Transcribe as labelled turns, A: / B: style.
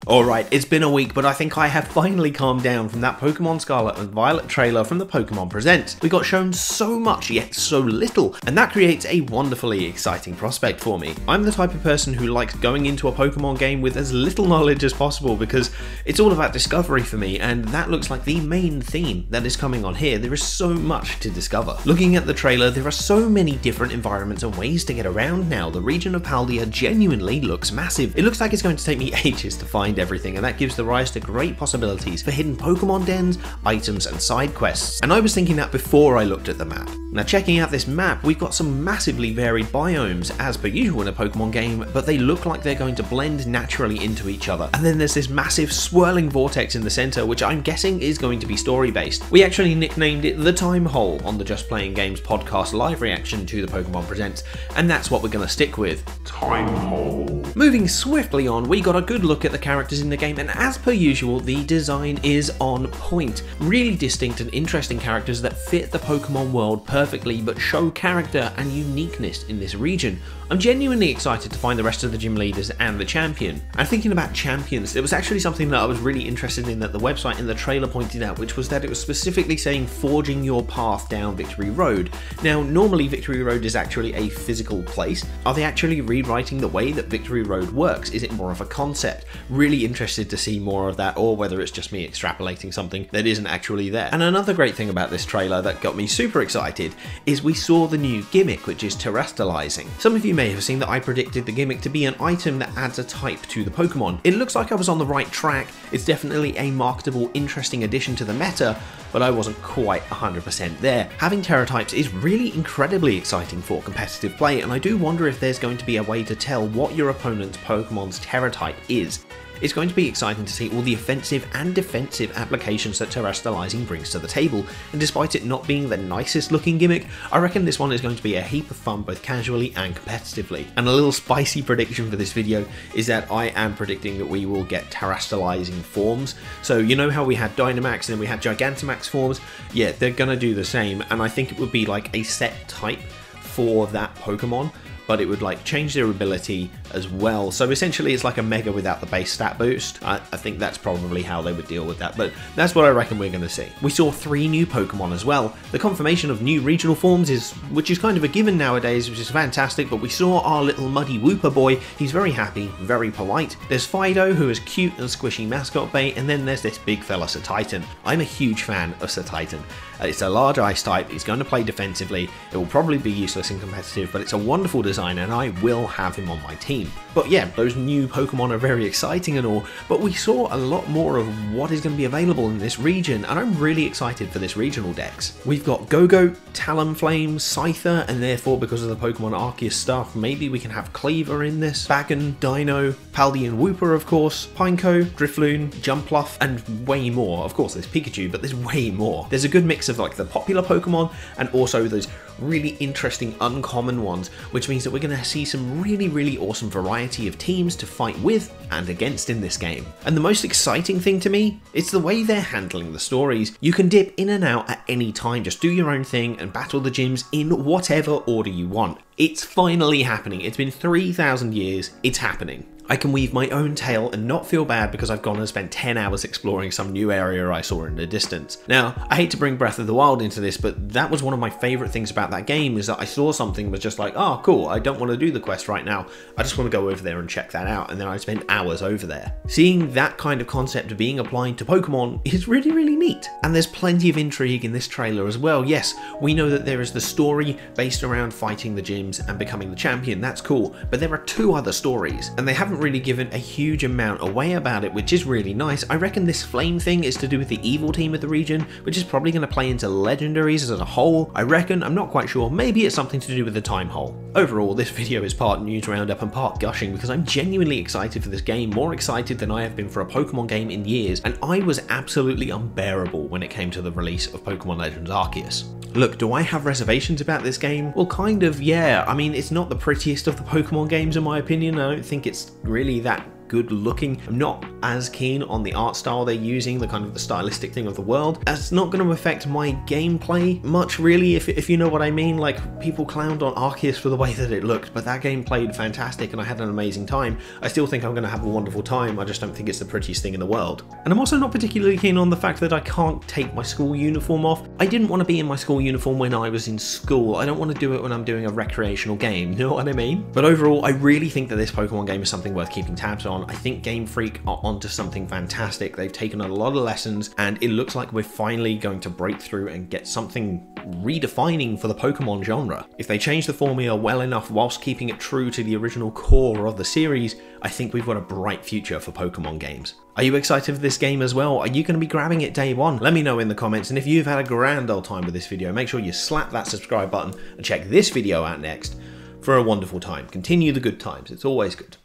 A: Alright, it's been a week, but I think I have finally calmed down from that Pokemon Scarlet and Violet trailer from the Pokemon Presents. We got shown so much, yet so little, and that creates a wonderfully exciting prospect for me. I'm the type of person who likes going into a Pokemon game with as little knowledge as possible because it's all about discovery for me, and that looks like the main theme that is coming on here. There is so much to discover. Looking at the trailer, there are so many different environments and ways to get around now. The region of Paldea genuinely looks massive. It looks like it's going to take me ages to find everything, and that gives the rise to great possibilities for hidden Pokemon dens, items and side quests. And I was thinking that before I looked at the map. Now checking out this map, we've got some massively varied biomes as per usual in a Pokemon game, but they look like they're going to blend naturally into each other. And then there's this massive swirling vortex in the center, which I'm guessing is going to be story based. We actually nicknamed it the Time Hole on the Just Playing Games podcast live reaction to the Pokemon Presents, and that's what we're going to stick with. Time Hole. Moving swiftly on, we got a good look at the characters in the game, and as per usual, the design is on point. Really distinct and interesting characters that fit the Pokemon world perfectly, but show character and uniqueness in this region. I'm genuinely excited to find the rest of the gym leaders and the champion. And thinking about champions, there was actually something that I was really interested in that the website in the trailer pointed out, which was that it was specifically saying forging your path down Victory Road. Now, normally Victory Road is actually a physical place. Are they actually rewriting the way that Victory Road works? Is it more of a concept? Really interested to see more of that, or whether it's just me extrapolating something that isn't actually there. And another great thing about this trailer that got me super excited is we saw the new gimmick, which is terrestrializing. Some of you may have seen that I predicted the gimmick to be an item that adds a type to the Pokemon. It looks like I was on the right track. It's definitely a marketable, interesting addition to the meta, but I wasn't quite 100% there. Having Terra types is really incredibly exciting for competitive play, and I do wonder if there's going to be a way to tell what your opponent's Pokemon's Terra type is. It's going to be exciting to see all the offensive and defensive applications that terrestrializing brings to the table, and despite it not being the nicest looking gimmick, I reckon this one is going to be a heap of fun both casually and competitively. And a little spicy prediction for this video is that I am predicting that we will get terrestrializing forms. So you know how we had Dynamax and then we had Gigantamax forms? Yeah, they're gonna do the same, and I think it would be like a set type for that Pokemon, but it would like change their ability as well. So essentially it's like a Mega without the base stat boost. I think that's probably how they would deal with that, but that's what I reckon we're gonna see. We saw 3 new Pokemon as well. The confirmation of new regional forms which is kind of a given nowadays, which is fantastic, but we saw our little muddy Wooper boy. He's very happy, very polite. There's Fido, who is cute and squishy mascot bait, and then there's this big fella Satitan. I'm a huge fan of Satitan. It's a large ice type, he's going to play defensively, it will probably be useless and competitive, but it's a wonderful design and I will have him on my team. But yeah, those new Pokemon are very exciting and all, but we saw a lot more of what is going to be available in this region, and I'm really excited for this regional dex. We've got Go-Goat, Talonflame, Scyther, and therefore because of the Pokemon Arceus stuff, maybe we can have Cleaver in this, Bagon, Dino, Paldean Wooper of course, Pineco, Drifloon, Jumpluff, and way more. Of course there's Pikachu, but there's way more. There's a good mix of like the popular Pokemon and also those really interesting uncommon ones, which means that we're going to see some really awesome variety of teams to fight with and against in this game. And the most exciting thing to me, it's the way they're handling the stories. You can dip in and out at any time, just do your own thing and battle the gyms in whatever order you want. It's finally happening. It's been 3,000 years, it's happening. I can weave my own tale and not feel bad because I've gone and spent 10 hours exploring some new area I saw in the distance. Now, I hate to bring Breath of the Wild into this, but that was one of my favourite things about that game, is that I saw something and was just like, oh cool, I don't want to do the quest right now, I just want to go over there and check that out, and then I spent hours over there. Seeing that kind of concept being applied to Pokemon is really neat. And there's plenty of intrigue in this trailer as well. Yes, we know that there is the story based around fighting the gyms and becoming the champion, that's cool, but there are 2 other stories, and they haven't really given a huge amount away about it, which is really nice. I reckon this flame thing is to do with the evil team of the region, which is probably going to play into legendaries as a whole. I reckon, I'm not quite sure, maybe it's something to do with the time hole. Overall, this video is part news roundup and part gushing because I'm genuinely excited for this game, more excited than I have been for a Pokemon game in years, and I was absolutely unbearable when it came to the release of Pokemon Legends Arceus. Look, do I have reservations about this game? Well, kind of, yeah. I mean, it's not the prettiest of the Pokemon games in my opinion. I don't think it's really that good looking. I'm not as keen on the art style they're using, the kind of the stylistic thing of the world. That's not going to affect my gameplay much, really, if you know what I mean. Like, people clowned on Arceus for the way that it looked, but that game played fantastic and I had an amazing time. I still think I'm going to have a wonderful time, I just don't think it's the prettiest thing in the world. And I'm also not particularly keen on the fact that I can't take my school uniform off. I didn't want to be in my school uniform when I was in school. I don't want to do it when I'm doing a recreational game, you know what I mean? But overall, I really think that this Pokemon game is something worth keeping tabs on. I think Game Freak are onto something fantastic. They've taken a lot of lessons, and it looks like we're finally going to break through and get something redefining for the Pokemon genre. If they change the formula well enough whilst keeping it true to the original core of the series, I think we've got a bright future for Pokemon games. Are you excited for this game as well? Are you going to be grabbing it day one? Let me know in the comments, and if you've had a grand old time with this video, make sure you slap that subscribe button and check this video out next for a wonderful time. Continue the good times, it's always good.